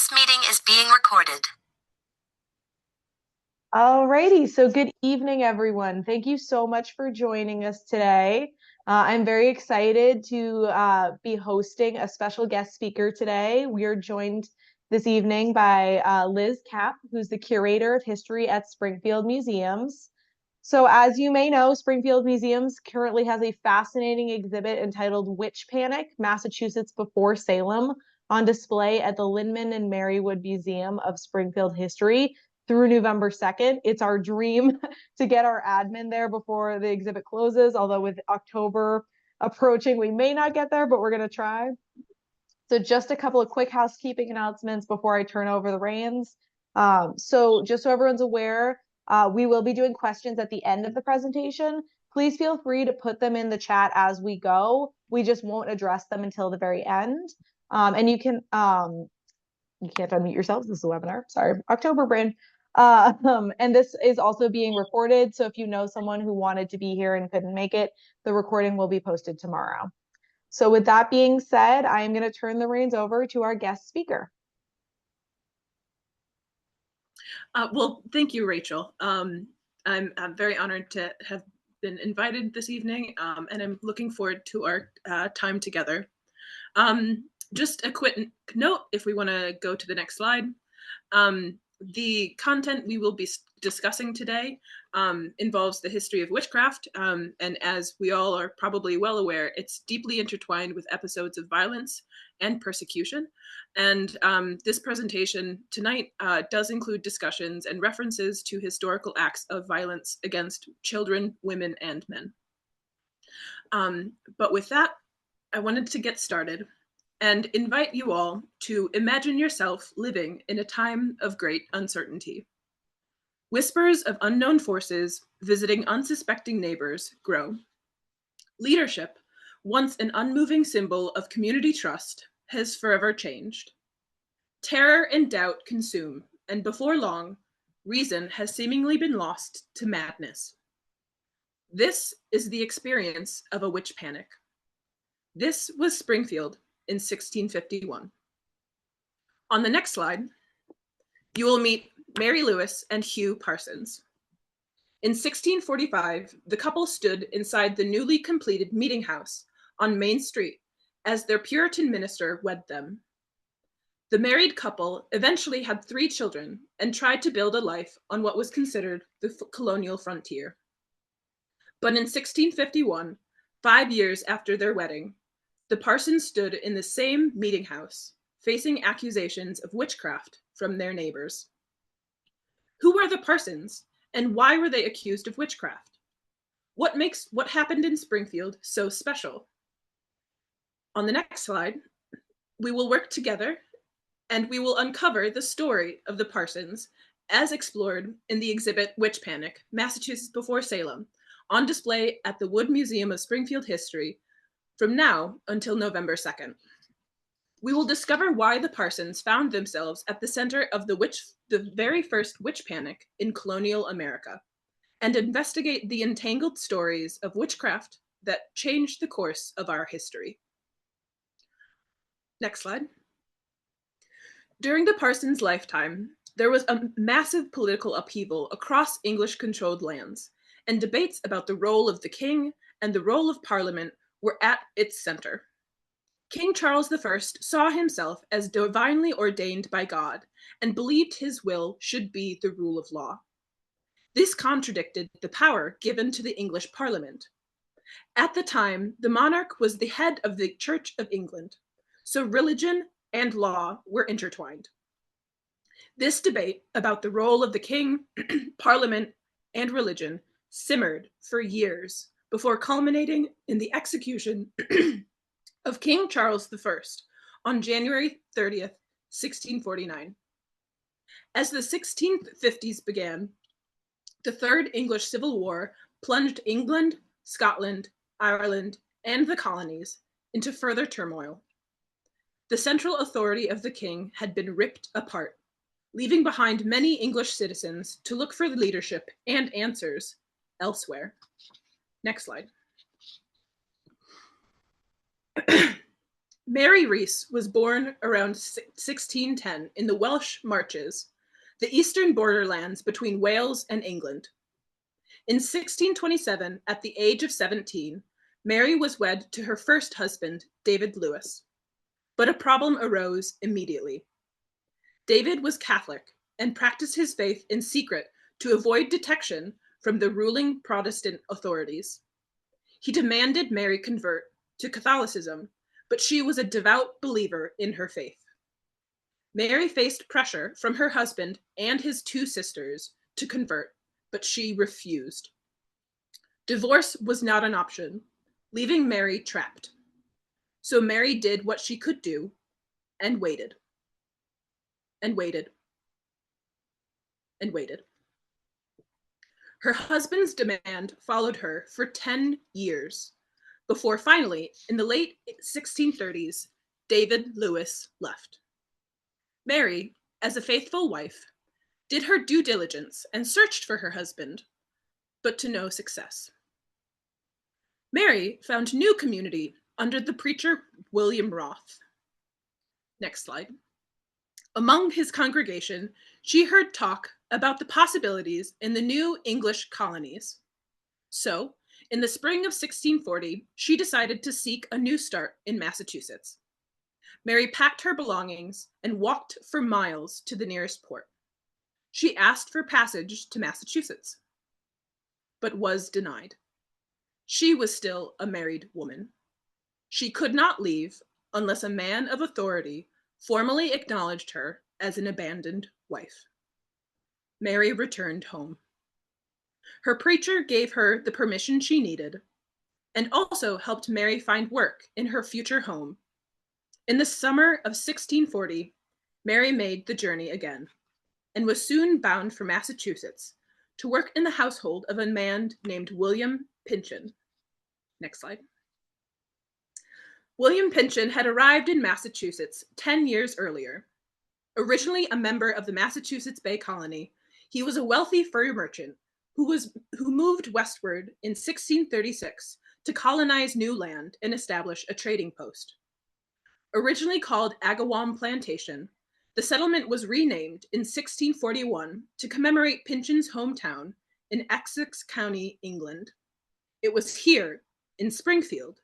This meeting is being recorded. Alrighty, so good evening, everyone. Thank you so much for joining us today. I'm very excited to be hosting a special guest speaker today. We are joined this evening by Liz Kapp, who's the Curator of History at Springfield Museums. So as you may know, Springfield Museums currently has a fascinating exhibit entitled Witch Panic, Massachusetts Before Salem, on display at the Lyman and Merrie Museum of Springfield History through November 2nd. It's our dream to get our admin there before the exhibit closes, although with October approaching, we may not get there, but we're going to try. So just a couple of quick housekeeping announcements before I turn over the reins. So just so everyone's aware, we will be doing questions at the end of the presentation. Please feel free to put them in the chat as we go. We just won't address them until the very end. And you can't unmute yourselves. This is a webinar. Sorry, October brain. And this is also being recorded. So if you know someone who wanted to be here and couldn't make it, the recording will be posted tomorrow. So with that being said, I am going to turn the reins over to our guest speaker. Well, thank you, Rachel. I'm very honored to have been invited this evening, and I'm looking forward to our time together. Just a quick note, if we want to go to the next slide. The content we will be discussing today involves the history of witchcraft, and as we all are probably well aware, it's deeply intertwined with episodes of violence and persecution. And this presentation tonight does include discussions and references to historical acts of violence against children, women, and men. But with that, I wanted to get started and invite you all to imagine yourself living in a time of great uncertainty. Whispers of unknown forces visiting unsuspecting neighbors grow. Leadership, once an unmoving symbol of community trust, has forever changed. Terror and doubt consume, and before long, reason has seemingly been lost to madness. This is the experience of a witch panic. This was Springfield in 1651. On the next slide, you will meet Mary Lewis and Hugh Parsons. In 1645, the couple stood inside the newly completed meeting house on Main Street as their Puritan minister wed them. The married couple eventually had 3 children and tried to build a life on what was considered the colonial frontier. But in 1651, 5 years after their wedding, the Parsons stood in the same meeting house, facing accusations of witchcraft from their neighbors. Who were the Parsons, and why were they accused of witchcraft? What makes what happened in Springfield so special? On the next slide, we will work together and we will uncover the story of the Parsons as explored in the exhibit Witch Panic, Massachusetts Before Salem, on display at the Wood Museum of Springfield History from now until November 2nd. We will discover why the Parsons found themselves at the center of the very first witch panic in colonial America, and investigate the entangled stories of witchcraft that changed the course of our history. Next slide. During the Parsons' lifetime, there was a massive political upheaval across English-controlled lands, and debates about the role of the king and the role of Parliament were at its center. King Charles I saw himself as divinely ordained by God and believed his will should be the rule of law. This contradicted the power given to the English Parliament. At the time, the monarch was the head of the Church of England, so religion and law were intertwined. This debate about the role of the king, Parliament, and religion simmered for years before culminating in the execution of King Charles I on January 30th, 1649. As the 1650s began, the Third English Civil War plunged England, Scotland, Ireland, and the colonies into further turmoil. The central authority of the king had been ripped apart, leaving behind many English citizens to look for leadership and answers elsewhere. Next slide. Mary Rees was born around 1610 in the Welsh Marches, the eastern borderlands between Wales and England. In 1627, at the age of 17, Mary was wed to her first husband, David Lewis. But a problem arose immediately. David was Catholic and practiced his faith in secret to avoid detection from the ruling Protestant authorities. He demanded Mary convert to Catholicism, but she was a devout believer in her faith. Mary faced pressure from her husband and his two sisters to convert, but she refused. Divorce was not an option, leaving Mary trapped. So Mary did what she could do and waited. And waited. And waited. Her husband's demand followed her for 10 years before finally, in the late 1630s, David Lewis left. Mary, as a faithful wife, did her due diligence and searched for her husband, but to no success. Mary found new community under the preacher William Roth. Next slide. Among his congregation, she heard talk about the possibilities in the new English colonies. So, in the spring of 1640, she decided to seek a new start in Massachusetts. Mary packed her belongings and walked for miles to the nearest port. She asked for passage to Massachusetts, but was denied. She was still a married woman. She could not leave unless a man of authority formally acknowledged her as an abandoned wife. Mary returned home. Her preacher gave her the permission she needed and also helped Mary find work in her future home. In the summer of 1640, Mary made the journey again and was soon bound for Massachusetts to work in the household of a man named William Pynchon. Next slide. William Pynchon had arrived in Massachusetts 10 years earlier. Originally a member of the Massachusetts Bay Colony, he was a wealthy fur merchant who moved westward in 1636 to colonize new land and establish a trading post. Originally called Agawam Plantation, the settlement was renamed in 1641 to commemorate Pynchon's hometown in Essex County, England. It was here, in Springfield,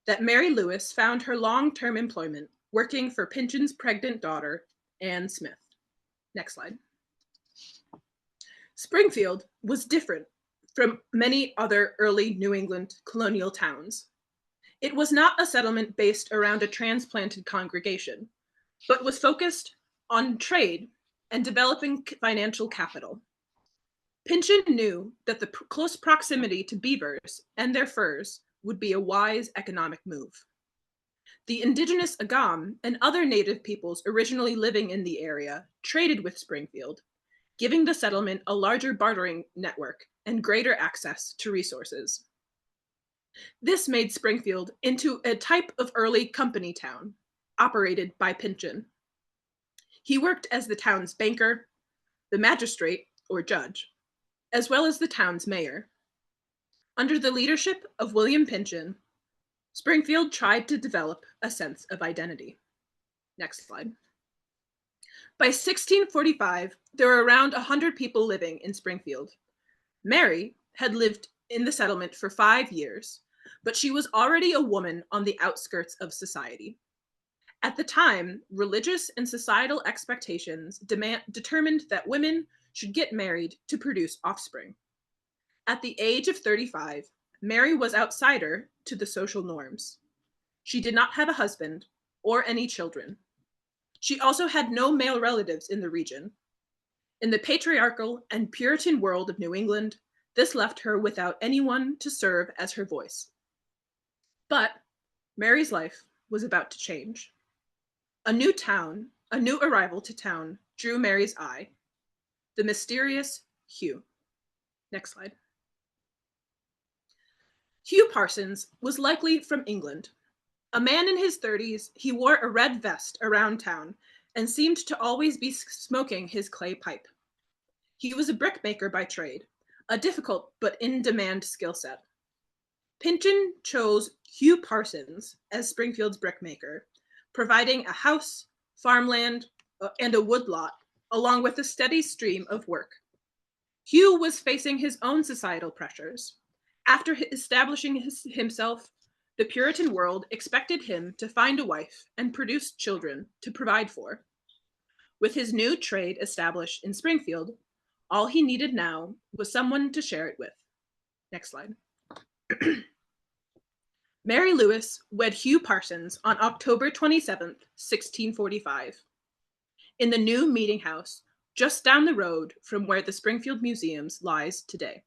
that Mary Lewis found her long-term employment working for Pynchon's pregnant daughter, Anne Smith. Next slide. Springfield was different from many other early New England colonial towns. It was not a settlement based around a transplanted congregation, but was focused on trade and developing financial capital. Pynchon knew that the close proximity to beavers and their furs would be a wise economic move. The indigenous Agam and other native peoples originally living in the area traded with Springfield, giving the settlement a larger bartering network and greater access to resources. This made Springfield into a type of early company town, operated by Pynchon. He worked as the town's banker, the magistrate, or judge, as well as the town's mayor. Under the leadership of William Pynchon, Springfield tried to develop a sense of identity. Next slide. By 1645, there were around 100 people living in Springfield. Mary had lived in the settlement for 5 years, but she was already a woman on the outskirts of society. At the time, religious and societal expectations determined that women should get married to produce offspring. At the age of 35, Mary was outsider to the social norms. She did not have a husband or any children. She also had no male relatives in the region. In the patriarchal and Puritan world of New England, this left her without anyone to serve as her voice. But Mary's life was about to change. A new arrival to town drew Mary's eye. The mysterious Hugh. Next slide. Hugh Parsons was likely from England. A man in his 30s, he wore a red vest around town and seemed to always be smoking his clay pipe. He was a brickmaker by trade, a difficult but in-demand skill set. Pynchon chose Hugh Parsons as Springfield's brickmaker providing a house, farmland, and a woodlot, along with a steady stream of work. Hugh was facing his own societal pressures. After establishing himself, the Puritan world expected him to find a wife and produce children to provide for. With his new trade established in Springfield, all he needed now was someone to share it with. Next slide. Mary Lewis wed Hugh Parsons on October 27th, 1645, in the new meeting house just down the road from where the Springfield Museums lies today.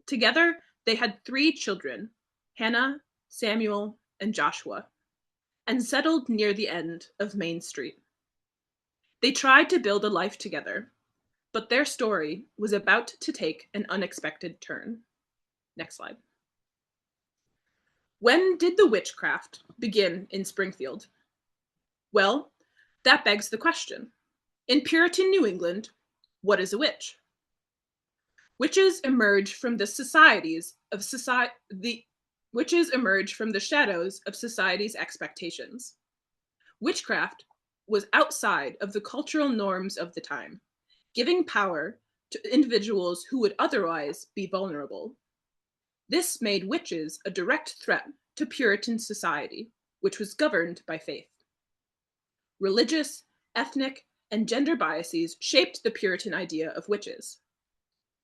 Together, they had 3 children, Hannah, Samuel, and Joshua, and settled near the end of Main Street. They tried to build a life together, but their story was about to take an unexpected turn. Next slide. When did the witchcraft begin in Springfield? Well, that begs the question. In Puritan New England, what is a witch? Witches emerge from the shadows of society's expectations. Witchcraft was outside of the cultural norms of the time, giving power to individuals who would otherwise be vulnerable. This made witches a direct threat to Puritan society, which was governed by faith. Religious, ethnic, and gender biases shaped the Puritan idea of witches.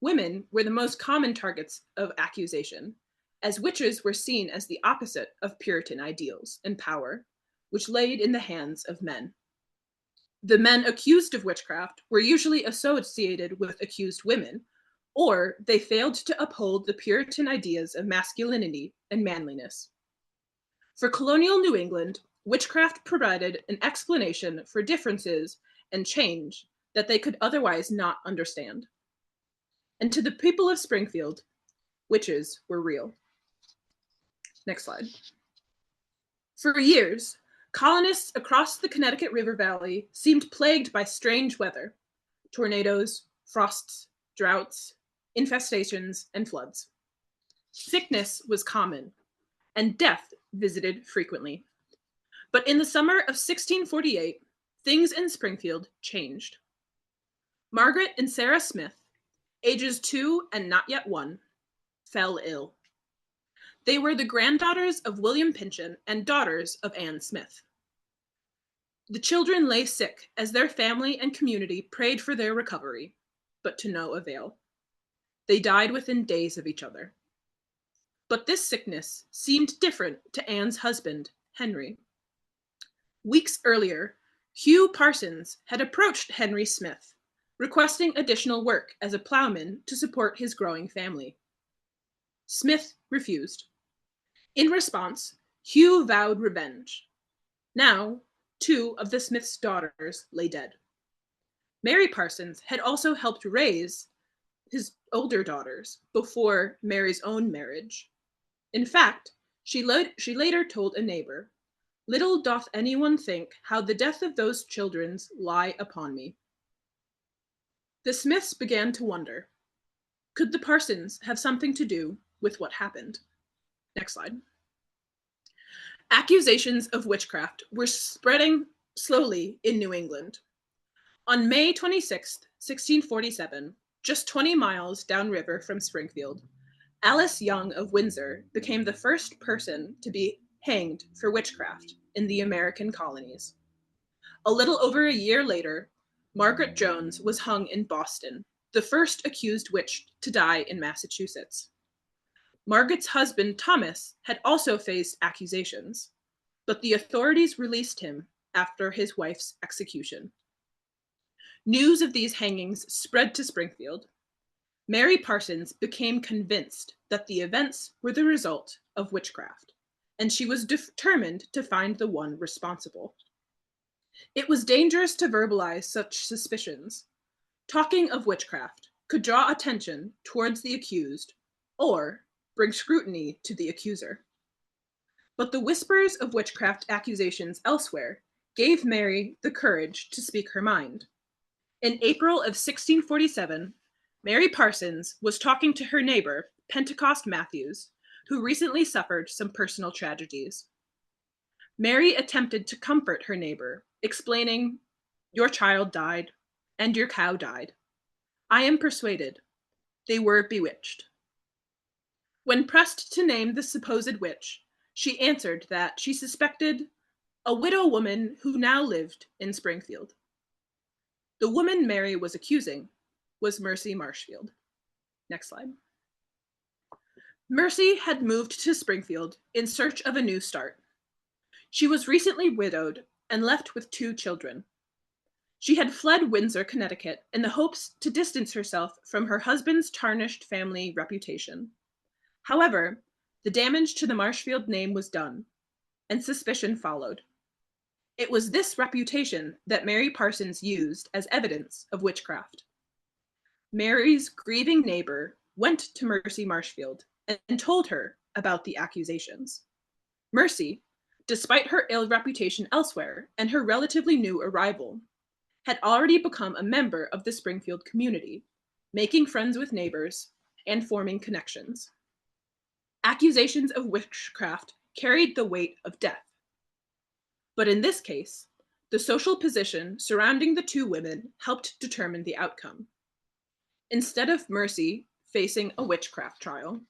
Women were the most common targets of accusation, as witches were seen as the opposite of Puritan ideals and power, which laid in the hands of men. The men accused of witchcraft were usually associated with accused women, or they failed to uphold the Puritan ideas of masculinity and manliness. For colonial New England, witchcraft provided an explanation for differences and change that they could otherwise not understand. And to the people of Springfield, witches were real. Next slide. For years, colonists across the Connecticut River Valley seemed plagued by strange weather, tornadoes, frosts, droughts, infestations, and floods. Sickness was common, and death visited frequently. But in the summer of 1648, things in Springfield changed. Margaret and Sarah Smith, ages 2 and not yet 1, fell ill. They were the granddaughters of William Pynchon and daughters of Anne Smith. The children lay sick as their family and community prayed for their recovery, but to no avail. They died within days of each other. But this sickness seemed different to Anne's husband, Henry. Weeks earlier, Hugh Parsons had approached Henry Smith, requesting additional work as a plowman to support his growing family. Smith refused. In response, Hugh vowed revenge. Now, 2 of the Smiths' daughters lay dead. Mary Parsons had also helped raise his older daughters before Mary's own marriage. In fact, she later told a neighbor, "Little doth anyone think how the death of those children lie upon me." The Smiths began to wonder, could the Parsons have something to do with what happened? Next slide. Accusations of witchcraft were spreading slowly in New England. On May 26, 1647, just 20 miles downriver from Springfield, Alice Young of Windsor became the first person to be hanged for witchcraft in the American colonies. A little over a year later, Margaret Jones was hung in Boston, the first accused witch to die in Massachusetts. Margaret's husband, Thomas, had also faced accusations, but the authorities released him after his wife's execution. News of these hangings spread to Springfield. Mary Parsons became convinced that the events were the result of witchcraft, and she was determined to find the one responsible. It was dangerous to verbalize such suspicions. Talking of witchcraft could draw attention towards the accused or bring scrutiny to the accuser. But the whispers of witchcraft accusations elsewhere gave Mary the courage to speak her mind. In April of 1647, Mary Parsons was talking to her neighbor, Pentecost Matthews, who recently suffered some personal tragedies. Mary attempted to comfort her neighbor, explaining, "Your child died, and your cow died. I am persuaded they were bewitched." When pressed to name the supposed witch, she answered that she suspected a widow woman who now lived in Springfield. The woman Mary was accusing was Mercie Marshfield. Next slide. Mercie had moved to Springfield in search of a new start. She was recently widowed and left with 2 children. She had fled Windsor, Connecticut, in the hopes to distance herself from her husband's tarnished family reputation. However, the damage to the Marshfield name was done, and suspicion followed. It was this reputation that Mary Parsons used as evidence of witchcraft. Mary's grieving neighbor went to Mercie Marshfield and told her about the accusations. Mercie, despite her ill reputation elsewhere and her relatively new arrival, had already become a member of the Springfield community, making friends with neighbors and forming connections. Accusations of witchcraft carried the weight of death. But in this case, the social position surrounding the 2 women helped determine the outcome. Instead of Mercie facing a witchcraft trial,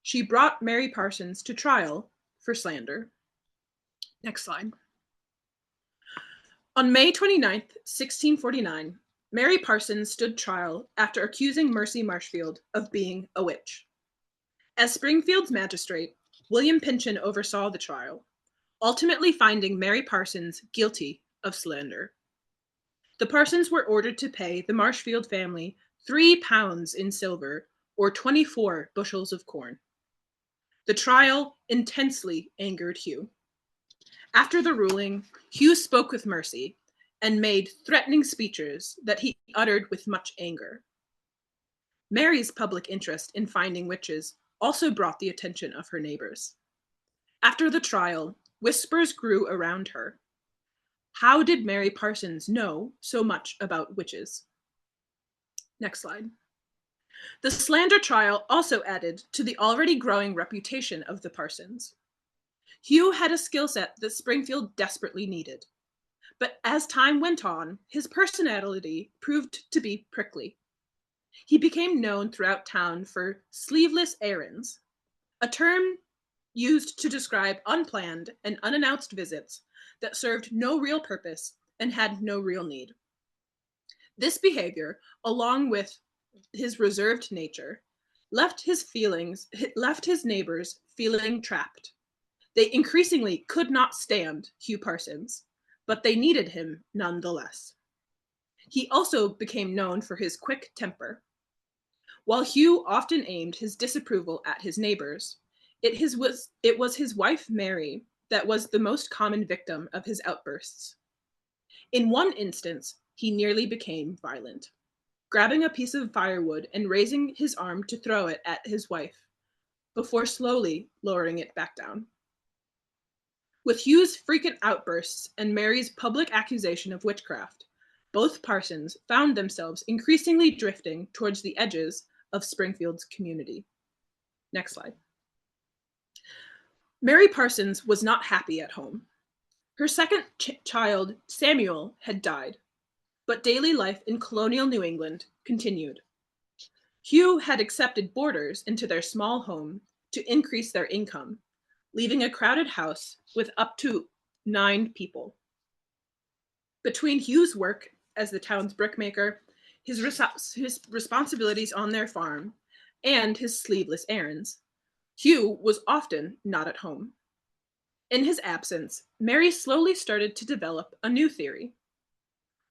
she brought Mary Parsons to trial for slander. Next slide. On May 29, 1649, Mary Parsons stood trial after accusing Mercie Marshfield of being a witch. As Springfield's magistrate, William Pynchon oversaw the trial, ultimately finding Mary Parsons guilty of slander. The Parsons were ordered to pay the Marshfield family £3 in silver, or 24 bushels of corn. The trial intensely angered Hugh. After the ruling, Hugh spoke with Mercie and made threatening speeches that he uttered with much anger. Mary's public interest in finding witches also brought the attention of her neighbors. After the trial, whispers grew around her. How did Mary Parsons know so much about witches? Next slide. The slander trial also added to the already growing reputation of the Parsons. Hugh had a skill set that Springfield desperately needed. But as time went on, his personality proved to be prickly. He became known throughout town for sleeveless errands, a term used to describe unplanned and unannounced visits that served no real purpose and had no real need. This behavior, along with his reserved nature, left his neighbors feeling trapped. They increasingly could not stand Hugh Parsons, but they needed him nonetheless. He also became known for his quick temper. While Hugh often aimed his disapproval at his neighbors, it was his wife, Mary, that was the most common victim of his outbursts. In one instance, he nearly became violent, grabbing a piece of firewood and raising his arm to throw it at his wife, before slowly lowering it back down. With Hugh's frequent outbursts and Mary's public accusation of witchcraft, both Parsons found themselves increasingly drifting towards the edges of Springfield's community. Next slide. Mary Parsons was not happy at home. Her second child, Samuel, had died, but daily life in colonial New England continued. Hugh had accepted boarders into their small home to increase their income, leaving a crowded house with up to 9 people. Between Hugh's work as the town's brickmaker, his responsibilities on their farm, and his sleeveless errands, Hugh was often not at home. In his absence, Mary slowly started to develop a new theory.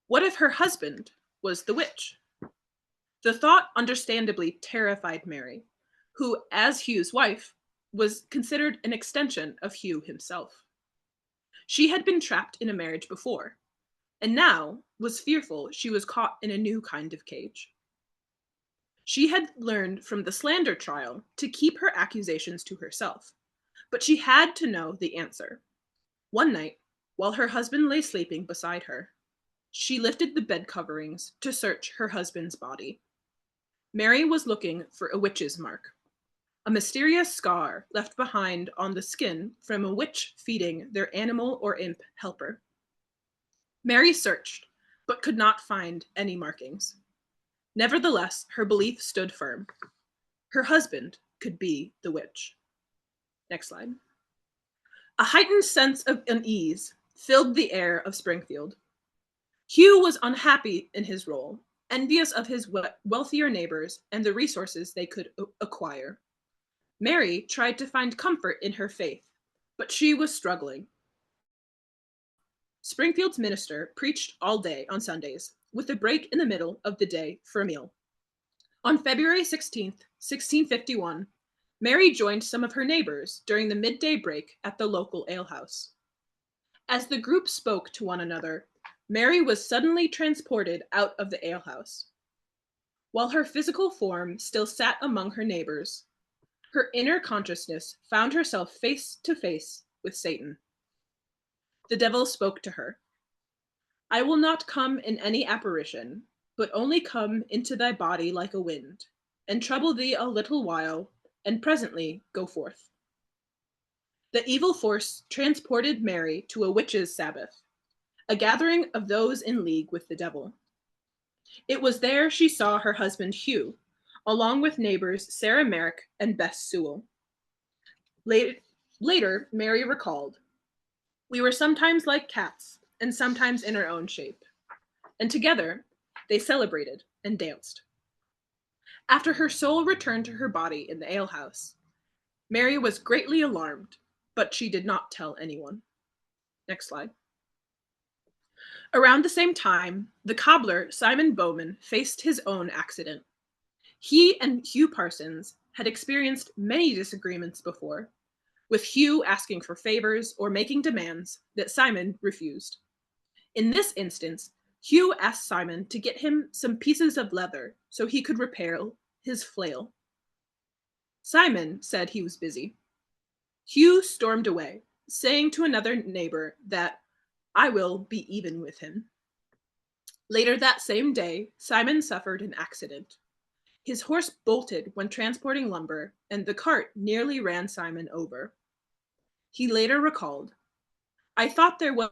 What if her husband was the witch? The thought understandably terrified Mary, who, as Hugh's wife, was considered an extension of Hugh himself. She had been trapped in a marriage before, and now was fearful she was caught in a new kind of cage. She had learned from the slander trial to keep her accusations to herself, but she had to know the answer. One night, while her husband lay sleeping beside her, she lifted the bed coverings to search her husband's body. Mary was looking for a witch's mark, a mysterious scar left behind on the skin from a witch feeding their animal or imp helper. Merrie searched, but could not find any markings. Nevertheless, her belief stood firm. Her husband could be the witch. Next slide. A heightened sense of unease filled the air of Springfield. Hugh was unhappy in his role, envious of his wealthier neighbors and the resources they could acquire. Merrie tried to find comfort in her faith, but she was struggling. Springfield's minister preached all day on Sundays, with a break in the middle of the day for a meal. On February 16th, 1651, Merrie joined some of her neighbors during the midday break at the local alehouse. As the group spoke to one another, Merrie was suddenly transported out of the alehouse. While her physical form still sat among her neighbors, her inner consciousness found herself face to face with Satan. The devil spoke to her. "I will not come in any apparition, but only come into thy body like a wind, and trouble thee a little while, and presently go forth." The evil force transported Merrie to a witches' sabbath, a gathering of those in league with the devil. It was there she saw her husband Hugh, along with neighbors Sarah Merrick and Bess Sewell. Later, Merrie recalled, "We were sometimes like cats, and sometimes in our own shape. And together, they celebrated and danced." After her soul returned to her body in the alehouse, Merrie was greatly alarmed, but she did not tell anyone. Next slide. Around the same time, the cobbler Simon Bowman faced his own accident. He and Hugh Parsons had experienced many disagreements before, with Hugh asking for favors or making demands that Simon refused. In this instance, Hugh asked Simon to get him some pieces of leather so he could repair his flail. Simon said he was busy. Hugh stormed away, saying to another neighbor that "I will be even with him." Later that same day, Simon suffered an accident. His horse bolted when transporting lumber, and the cart nearly ran Simon over. He later recalled, "I thought there was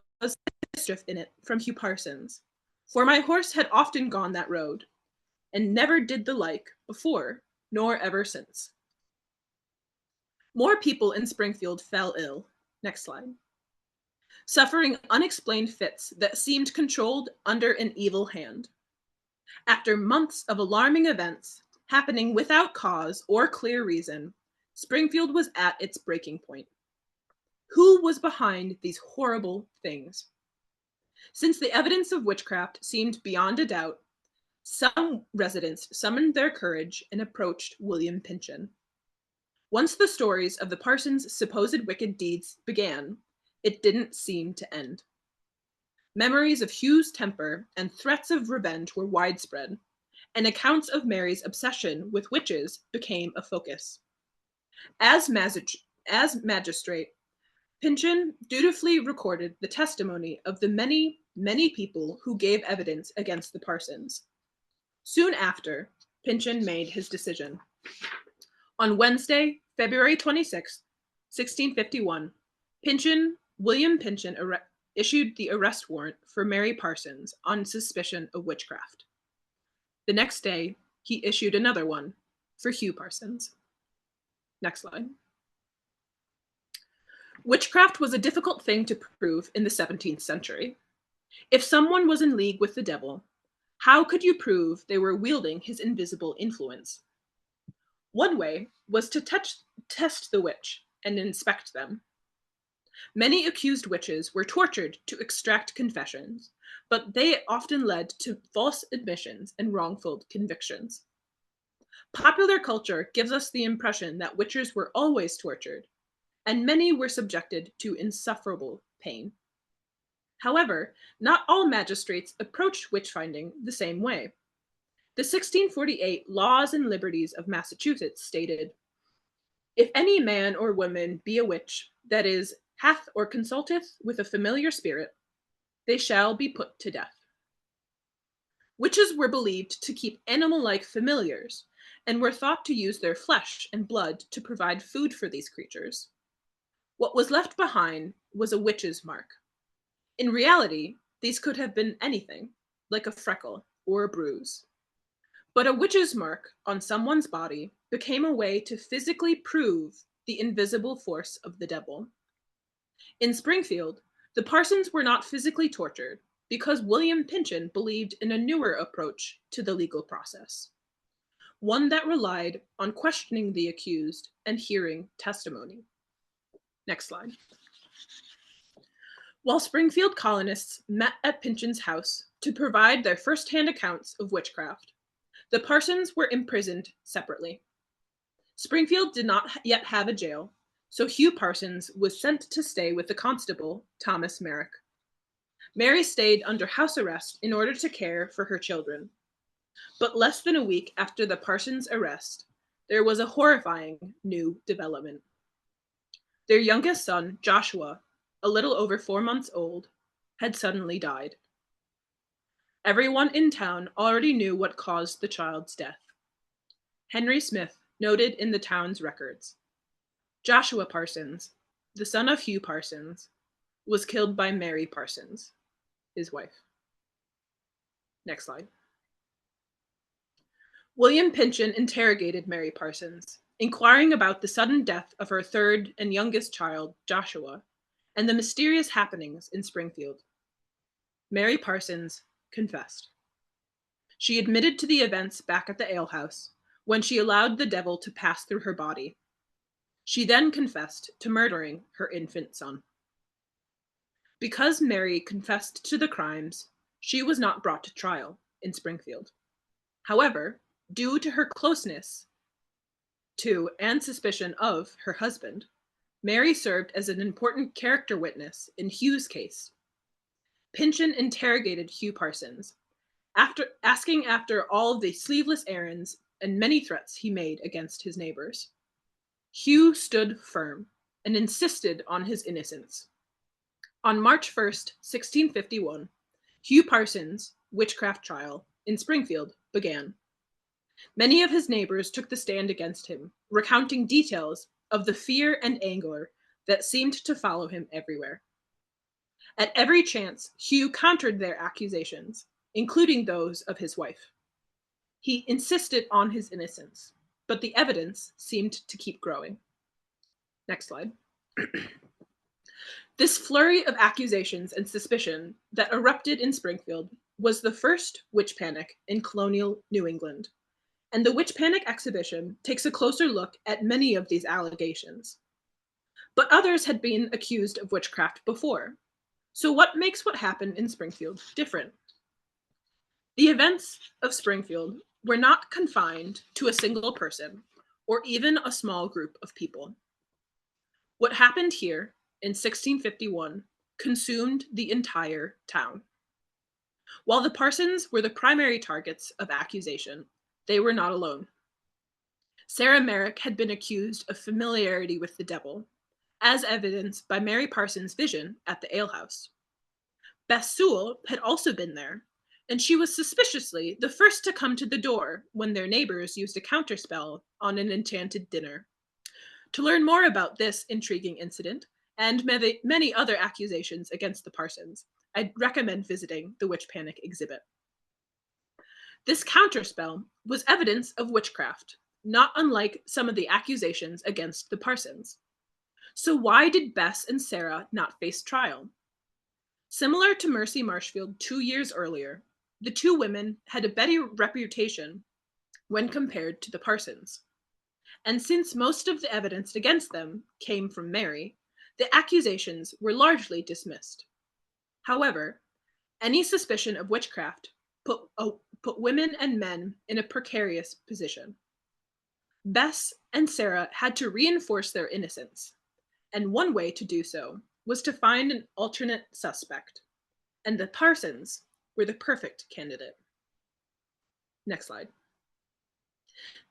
mischief in it from Hugh Parsons, for my horse had often gone that road, and never did the like before, nor ever since." More people in Springfield fell ill. Next slide. Suffering unexplained fits that seemed controlled under an evil hand. After months of alarming events happening without cause or clear reason, Springfield was at its breaking point. Who was behind these horrible things? Since the evidence of witchcraft seemed beyond a doubt, some residents summoned their courage and approached William Pynchon. Once the stories of the Parsons' supposed wicked deeds began, it didn't seem to end. Memories of Hugh's temper and threats of revenge were widespread, and accounts of Mary's obsession with witches became a focus. As magistrate, Pynchon dutifully recorded the testimony of the many, many people who gave evidence against the Parsons. Soon after, Pynchon made his decision. On Wednesday, February 26, 1651, William Pynchon issued the arrest warrant for Mary Parsons on suspicion of witchcraft. The next day, he issued another one for Hugh Parsons. Next slide. Witchcraft was a difficult thing to prove in the 17th century. If someone was in league with the devil, how could you prove they were wielding his invisible influence? One way was to test the witch and inspect them. Many accused witches were tortured to extract confessions, but they often led to false admissions and wrongful convictions. Popular culture gives us the impression that witches were always tortured, and many were subjected to insufferable pain. However, not all magistrates approached witch-finding the same way. The 1648 Laws and Liberties of Massachusetts stated, "If any man or woman be a witch, that is, hath or consulteth with a familiar spirit, they shall be put to death." Witches were believed to keep animal-like familiars, and were thought to use their flesh and blood to provide food for these creatures. What was left behind was a witch's mark. In reality, these could have been anything, like a freckle or a bruise. But a witch's mark on someone's body became a way to physically prove the invisible force of the devil. In Springfield, the Parsons were not physically tortured because William Pynchon believed in a newer approach to the legal process, one that relied on questioning the accused and hearing testimony. Next slide. While Springfield colonists met at Pynchon's house to provide their first-hand accounts of witchcraft, the Parsons were imprisoned separately. Springfield did not yet have a jail, so Hugh Parsons was sent to stay with the constable, Thomas Merrie. Mary stayed under house arrest in order to care for her children. But less than a week after the Parsons' arrest, there was a horrifying new development. Their youngest son, Joshua, a little over 4 months old, had suddenly died. Everyone in town already knew what caused the child's death. Henry Smith noted in the town's records. Joshua Parsons, the son of Hugh Parsons, was killed by Mary Parsons, his wife. Next slide. William Pynchon interrogated Mary Parsons, inquiring about the sudden death of her third and youngest child, Joshua, and the mysterious happenings in Springfield. Mary Parsons confessed. She admitted to the events back at the alehouse when she allowed the devil to pass through her body. She then confessed to murdering her infant son. Because Mary confessed to the crimes, she was not brought to trial in Springfield. However, due to her closeness to and suspicion of her husband, Mary served as an important character witness in Hugh's case. Pynchon interrogated Hugh Parsons, asking after all of the sleeveless errands and many threats he made against his neighbors. Hugh stood firm and insisted on his innocence. On March 1st, 1651, Hugh Parsons' witchcraft trial in Springfield began. Many of his neighbors took the stand against him, recounting details of the fear and anger that seemed to follow him everywhere. At every chance, Hugh countered their accusations, including those of his wife. He insisted on his innocence, but the evidence seemed to keep growing. Next slide. This flurry of accusations and suspicion that erupted in Springfield was the first witch panic in colonial New England, and the Witch Panic exhibition takes a closer look at many of these allegations. But others had been accused of witchcraft before. So what makes what happened in Springfield different? The events of Springfield were not confined to a single person or even a small group of people. What happened here in 1651 consumed the entire town. While the Parsons were the primary targets of accusation, they were not alone. Sarah Merrie had been accused of familiarity with the devil, as evidenced by Mary Parsons' vision at the alehouse. Bess Sewell had also been there, and she was suspiciously the first to come to the door when their neighbors used a counterspell on an enchanted dinner. To learn more about this intriguing incident, and many other accusations against the Parsons, I'd recommend visiting the Witch Panic exhibit. This counterspell was evidence of witchcraft, not unlike some of the accusations against the Parsons. So why did Bess and Sarah not face trial? Similar to Mercy Marshfield 2 years earlier, the two women had a better reputation when compared to the Parsons. And since most of the evidence against them came from Mary, the accusations were largely dismissed. However, any suspicion of witchcraft put women and men in a precarious position. Bess and Sarah had to reinforce their innocence, and one way to do so was to find an alternate suspect, and the Parsons were the perfect candidate. Next slide.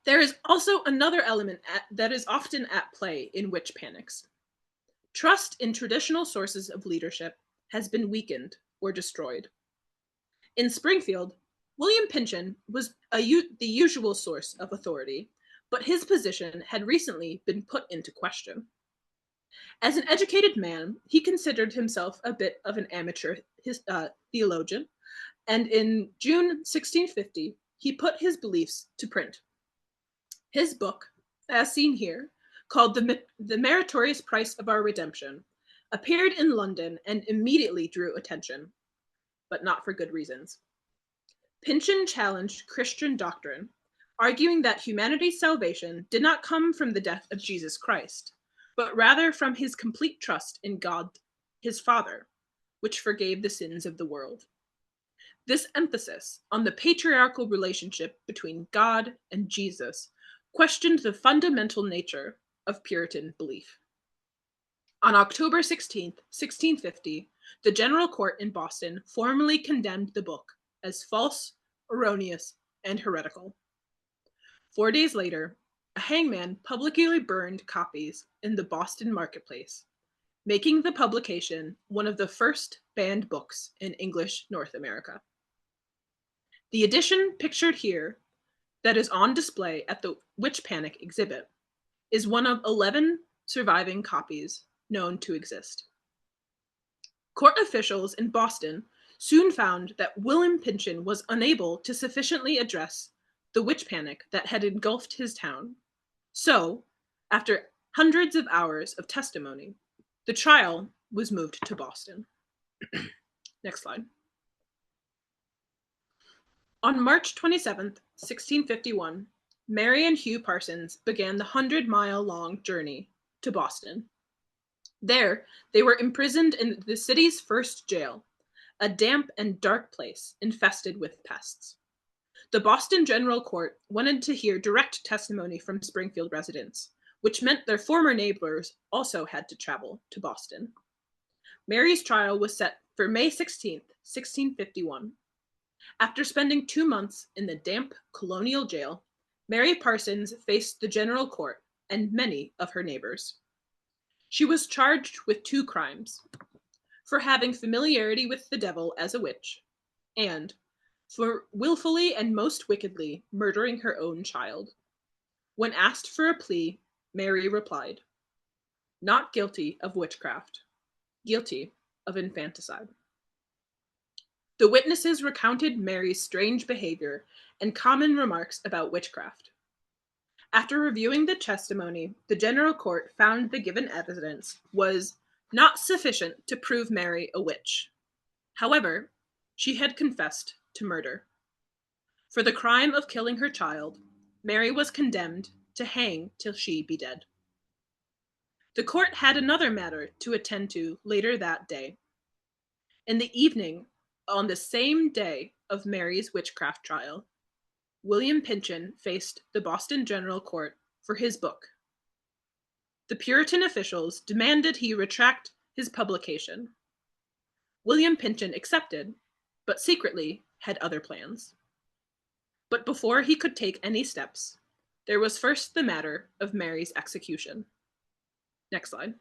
There is also another element that is often at play in witch panics. Trust in traditional sources of leadership has been weakened or destroyed. In Springfield, William Pynchon was the usual source of authority, but his position had recently been put into question. As an educated man, he considered himself a bit of an amateur theologian, and in June 1650, he put his beliefs to print. His book, as seen here, called The Meritorious Price of Our Redemption, appeared in London and immediately drew attention, but not for good reasons. Pynchon challenged Christian doctrine, arguing that humanity's salvation did not come from the death of Jesus Christ, but rather from his complete trust in God, his Father, which forgave the sins of the world. This emphasis on the patriarchal relationship between God and Jesus questioned the fundamental nature of Puritan belief. On October 16, 1650, the General Court in Boston formally condemned the book as false, erroneous, and heretical. 4 days later, a hangman publicly burned copies in the Boston marketplace, making the publication one of the first banned books in English North America. The edition pictured here, that is on display at the Witch Panic exhibit, is one of 11 surviving copies known to exist. Court officials in Boston soon found that William Pynchon was unable to sufficiently address the witch panic that had engulfed his town. So, after hundreds of hours of testimony, the trial was moved to Boston. Next slide. On March 27, 1651, Mary and Hugh Parsons began the 100-mile-long journey to Boston. There, they were imprisoned in the city's first jail, a damp and dark place infested with pests. The Boston General Court wanted to hear direct testimony from Springfield residents, which meant their former neighbors also had to travel to Boston. Mary's trial was set for May 16, 1651. After spending 2 months in the damp colonial jail, Mary Parsons faced the General Court and many of her neighbors. She was charged with 2 crimes: for having familiarity with the devil as a witch, and for willfully and most wickedly murdering her own child. When asked for a plea, Mary replied, "Not guilty of witchcraft, guilty of infanticide." The witnesses recounted Mary's strange behavior and common remarks about witchcraft. After reviewing the testimony, the General Court found the given evidence was not sufficient to prove Mary a witch. However, she had confessed to murder. For the crime of killing her child, Mary was condemned to hang till she be dead. The court had another matter to attend to later that day. In the evening, on the same day of Mary's witchcraft trial, William Pynchon faced the Boston General Court for his book. The Puritan officials demanded he retract his publication. William Pynchon accepted, but secretly had other plans. But before he could take any steps, there was first the matter of Mary's execution. Next slide.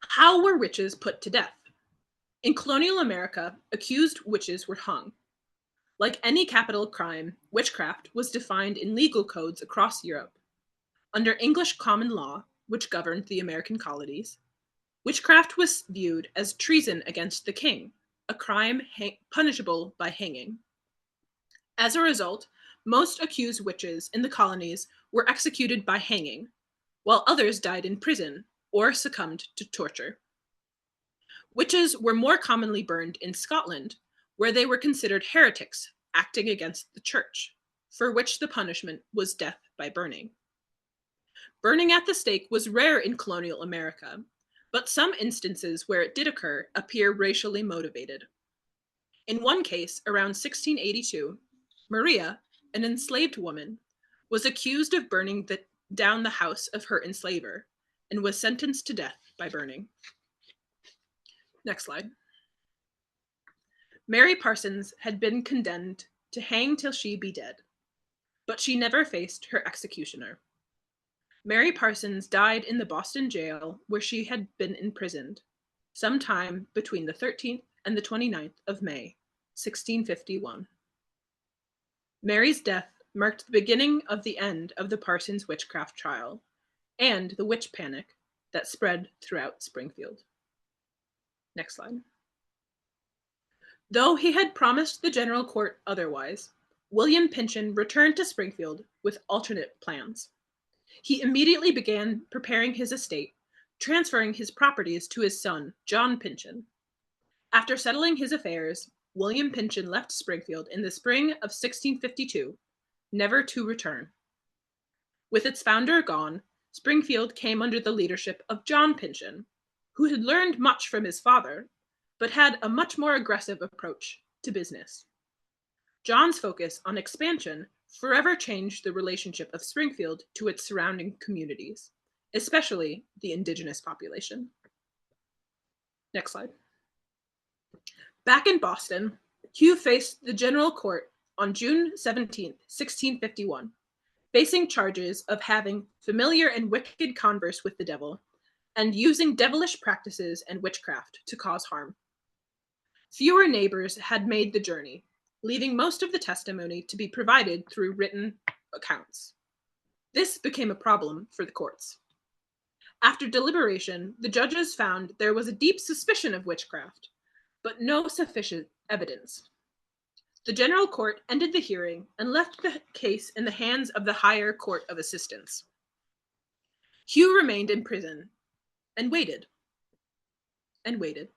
How were witches put to death? In colonial America, accused witches were hung. Like any capital crime, witchcraft was defined in legal codes across Europe. Under English common law, which governed the American colonies, witchcraft was viewed as treason against the king, a crime punishable by hanging. As a result, most accused witches in the colonies were executed by hanging, while others died in prison or succumbed to torture. Witches were more commonly burned in Scotland, where they were considered heretics acting against the church, for which the punishment was death by burning. Burning at the stake was rare in colonial America, but some instances where it did occur appear racially motivated. In one case, around 1682, Maria, an enslaved woman, was accused of burning down the house of her enslaver and was sentenced to death by burning. Next slide. Mary Parsons had been condemned to hang till she be dead, but she never faced her executioner. Mary Parsons died in the Boston jail where she had been imprisoned, sometime between the 13th and the 29th of May, 1651. Mary's death marked the beginning of the end of the Parsons witchcraft trial and the witch panic that spread throughout Springfield. Next slide. Though he had promised the general court otherwise, William Pynchon returned to Springfield with alternate plans. He immediately began preparing his estate, transferring his properties to his son, John Pynchon. After settling his affairs, William Pynchon left Springfield in the spring of 1652, never to return. With its founder gone, Springfield came under the leadership of John Pynchon, who had learned much from his father, but had a much more aggressive approach to business. John's focus on expansion forever changed the relationship of Springfield to its surrounding communities, especially the indigenous population. Next slide. Back in Boston, Hugh faced the general court on June 17, 1651, facing charges of having familiar and wicked converse with the devil and using devilish practices and witchcraft to cause harm. Fewer neighbors had made the journey, leaving most of the testimony to be provided through written accounts. This became a problem for the courts. After deliberation, the judges found there was a deep suspicion of witchcraft, but no sufficient evidence. The general court ended the hearing and left the case in the hands of the higher court of assistants. Hugh remained in prison and waited, and waited,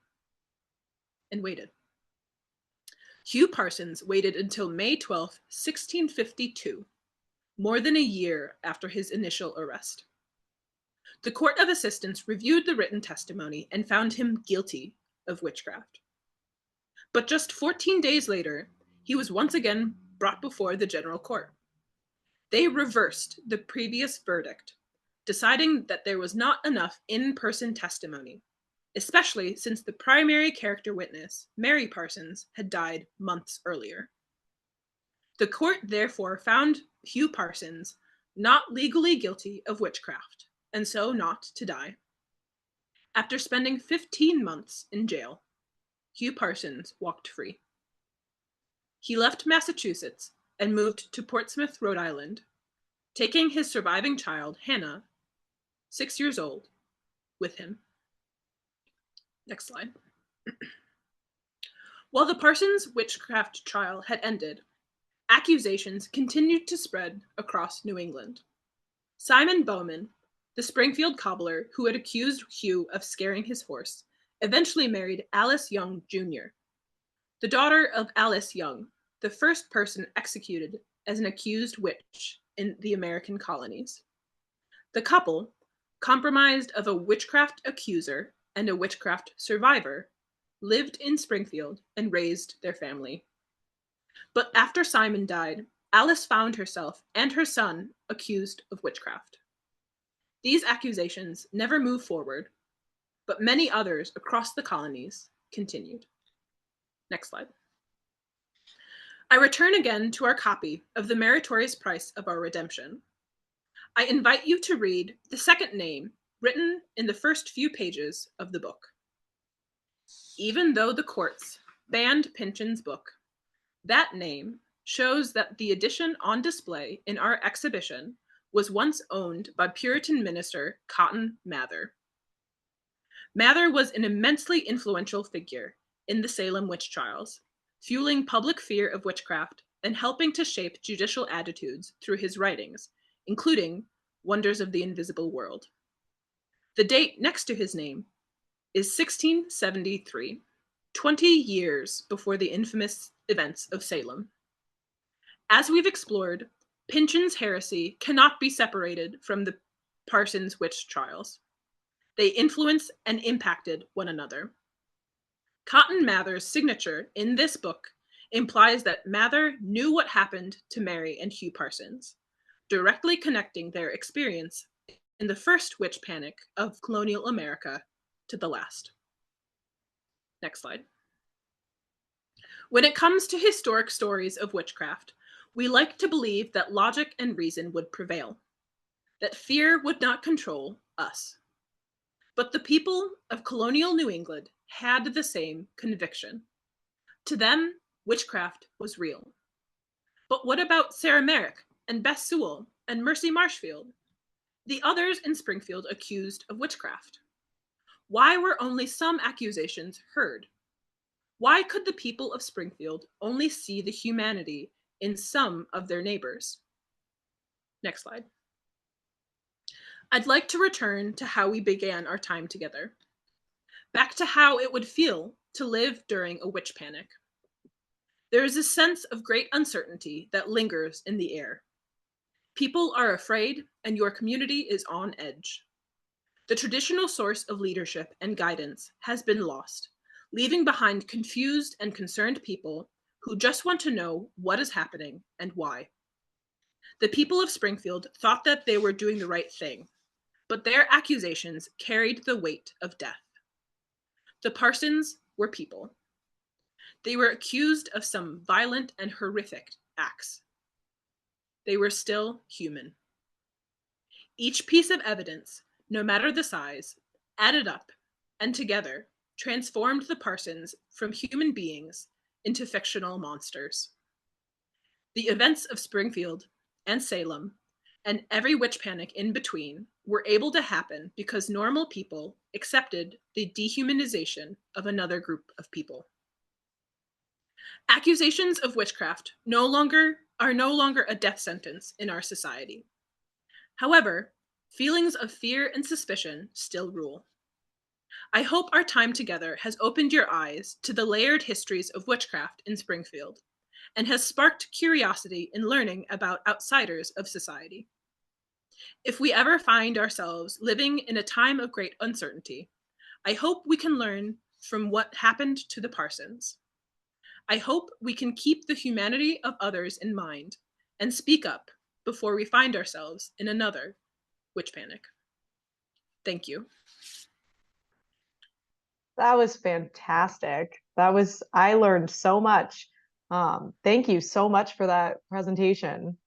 and waited. Hugh Parsons waited until May 12, 1652, more than a year after his initial arrest. The court of assistants reviewed the written testimony and found him guilty of witchcraft. But just 14 days later, he was once again brought before the general court. They reversed the previous verdict, deciding that there was not enough in-person testimony, especially since the primary character witness, Mary Parsons, had died months earlier. The court therefore found Hugh Parsons not legally guilty of witchcraft, and so not to die. After spending 15 months in jail, Hugh Parsons walked free. He left Massachusetts and moved to Portsmouth, Rhode Island, taking his surviving child, Hannah, 6 years old, with him. Next slide. While the Parsons witchcraft trial had ended, accusations continued to spread across New England. Simon Bowman, the Springfield cobbler who had accused Hugh of scaring his horse, eventually married Alice Young Jr., the daughter of Alice Young, the first person executed as an accused witch in the American colonies. The couple, comprised of a witchcraft accuser and a witchcraft survivor, lived in Springfield and raised their family. But after Simon died, Alice found herself and her son accused of witchcraft. These accusations never moved forward, but many others across the colonies continued. Next slide. I return again to our copy of The Meritorious Price of Our Redemption. I invite you to read the second name written in the first few pages of the book. Even though the courts banned Pynchon's book, that name shows that the edition on display in our exhibition was once owned by Puritan minister Cotton Mather. Mather was an immensely influential figure in the Salem Witch Trials, fueling public fear of witchcraft and helping to shape judicial attitudes through his writings, including Wonders of the Invisible World. The date next to his name is 1673, 20 years before the infamous events of Salem. As we've explored, Pynchon's heresy cannot be separated from the Parsons witch trials. They influence and impacted one another. Cotton Mather's signature in this book implies that Mather knew what happened to Mary and Hugh Parsons, directly connecting their experience in the first witch panic of colonial America to the last. Next slide. When it comes to historic stories of witchcraft, we like to believe that logic and reason would prevail, that fear would not control us. But the people of colonial New England had the same conviction. To them, Witchcraft was real. But what about Sarah Merrick and Bess Sewell and Mercy Marshfield, the others in Springfield accused of witchcraft? Why were only some accusations heard? Why could the people of Springfield only see the humanity in some of their neighbors? Next slide. I'd like to return to how we began our time together, back to how it would feel to live during a witch panic. There is a sense of great uncertainty that lingers in the air. People are afraid, and your community is on edge. The traditional source of leadership and guidance has been lost, leaving behind confused and concerned people who just want to know what is happening and why. The people of Springfield thought that they were doing the right thing, but their accusations carried the weight of death. The Parsons were people. They were accused of some violent and horrific acts. They were still human. Each piece of evidence, no matter the size, added up and together transformed the Parsons from human beings into fictional monsters. The events of Springfield and Salem and every witch panic in between were able to happen because normal people accepted the dehumanization of another group of people. Accusations of witchcraft are no longer a death sentence in our society. However, feelings of fear and suspicion still rule. I hope our time together has opened your eyes to the layered histories of witchcraft in Springfield and has sparked curiosity in learning about outsiders of society. If we ever find ourselves living in a time of great uncertainty, I hope we can learn from what happened to the Parsons. I hope we can keep the humanity of others in mind and speak up before we find ourselves in another witch panic. Thank you. That was fantastic. I learned so much. Thank you so much for that presentation.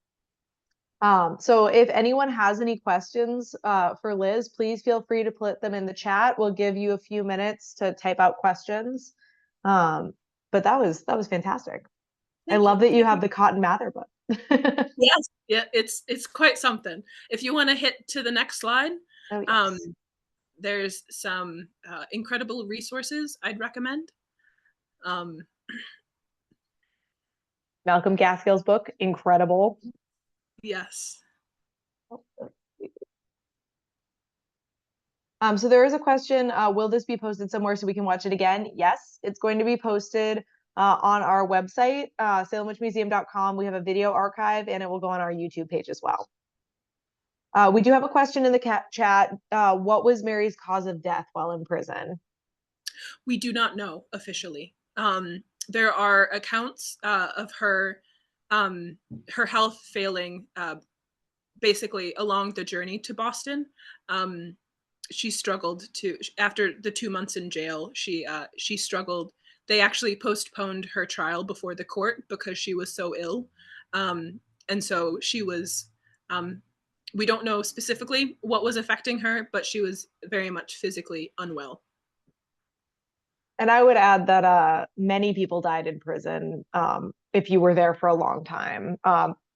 So if anyone has any questions for Liz, please feel free to put them in the chat. We'll give you a few minutes to type out questions. But that was fantastic. I love that you have the Cotton Mather book. Yes, yeah, it's quite something. If you want to hit to the next slide, Oh, yes. there's some incredible resources I'd recommend. Malcolm Gaskell's book, incredible. Yes. So there is a question, will this be posted somewhere so we can watch it again? Yes, it's going to be posted on our website, salemwitchmuseum.com. We have a video archive and it will go on our YouTube page as well. We do have a question in the chat. What was Mary's cause of death while in prison? We do not know officially. There are accounts of her health failing basically along the journey to Boston. She struggled after the 2 months in jail. She struggled. They actually postponed her trial before the court because she was so ill, and so she was. We don't know specifically what was affecting her, but she was very much physically unwell. And I would add that many people died in prison if you were there for a long time.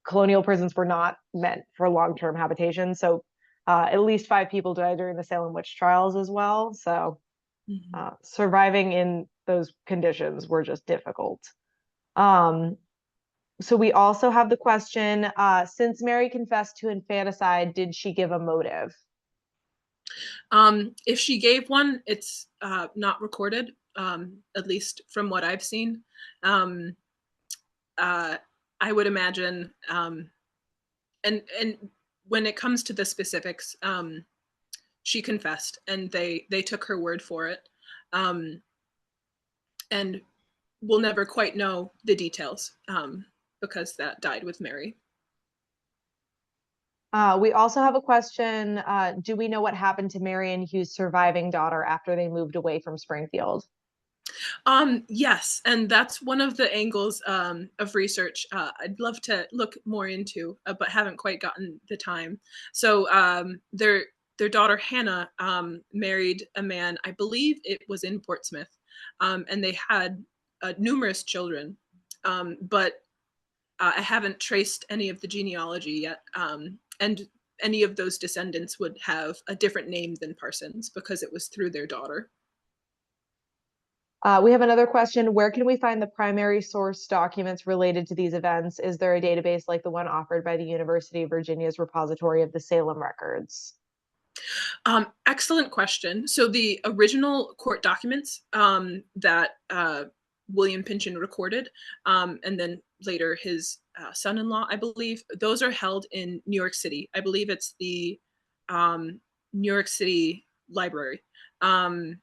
Colonial prisons were not meant for long-term habitation, so at least 5 people died during the Salem Witch Trials as well. So surviving in those conditions were just difficult. So we also have the question, since Mary confessed to infanticide, did she give a motive? If she gave one, it's not recorded, at least from what I've seen. I would imagine, and when it comes to the specifics, she confessed, and they took her word for it, and we'll never quite know the details because that died with Mary. We also have a question. Do we know what happened to Mary and Hugh's surviving daughter after they moved away from Springfield? Yes, and that's one of the angles of research I'd love to look more into, but haven't quite gotten the time. So their daughter Hannah married a man, I believe it was in Portsmouth, and they had numerous children. but I haven't traced any of the genealogy yet. And any of those descendants would have a different name than Parsons because it was through their daughter. We have another question. Where can we find the primary source documents related to these events? Is there a database like the one offered by the University of Virginia's repository of the Salem records? Excellent question. So the original court documents that William Pynchon recorded, and then later his son-in-law, I believe, those are held in New York City. I believe it's the New York City Library. I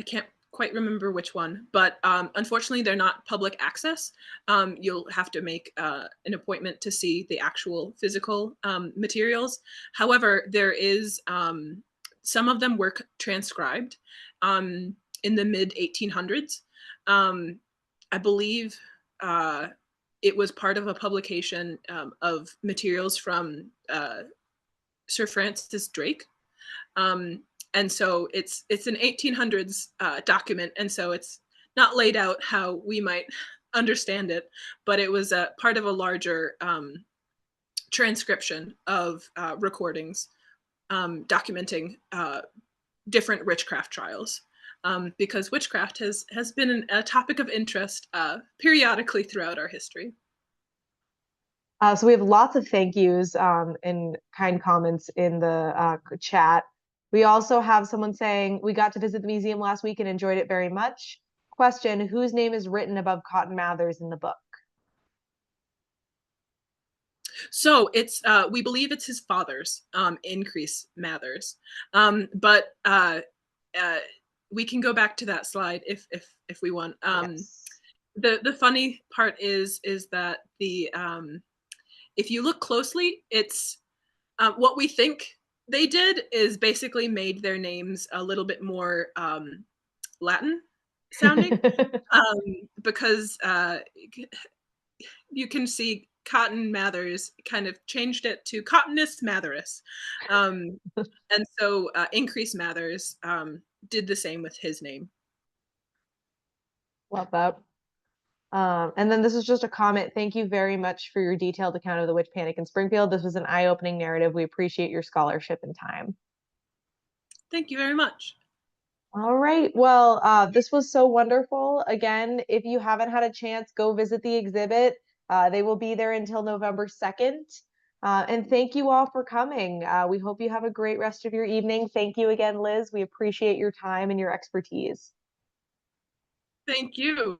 can't quite remember which one, but unfortunately they're not public access. You'll have to make an appointment to see the actual physical materials. However, there is some of them were transcribed in the mid 1800s. I believe it was part of a publication of materials from Sir Francis Drake. And so it's an 1800s document, and so it's not laid out how we might understand it, but it was a part of a larger transcription of recordings documenting different witchcraft trials, because witchcraft has been a topic of interest periodically throughout our history. So we have lots of thank yous and kind comments in the chat. We also have someone saying, we got to visit the museum last week and enjoyed it very much. Question, whose name is written above Cotton Mather's in the book? So it's we believe it's his father's, Increase Mathers, but we can go back to that slide if we want. Yes. The funny part is that the if you look closely, it's what we think they did is basically made their names a little bit more Latin sounding, because you can see Cotton Mathers kind of changed it to Cottonus Matherus. And so Increase Mathers did the same with his name. Love that. And then this is just a comment. Thank you very much for your detailed account of the witch panic in Springfield. This was an eye-opening narrative. We appreciate your scholarship and time. Thank you very much. All right. Well, this was so wonderful. Again, if you haven't had a chance, go visit the exhibit. They will be there until November 2nd. And thank you all for coming. We hope you have a great rest of your evening. Thank you again, Liz. We appreciate your time and your expertise. Thank you.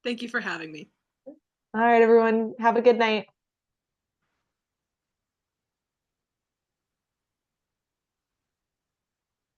Thank you for having me. All right, everyone. Have a good night.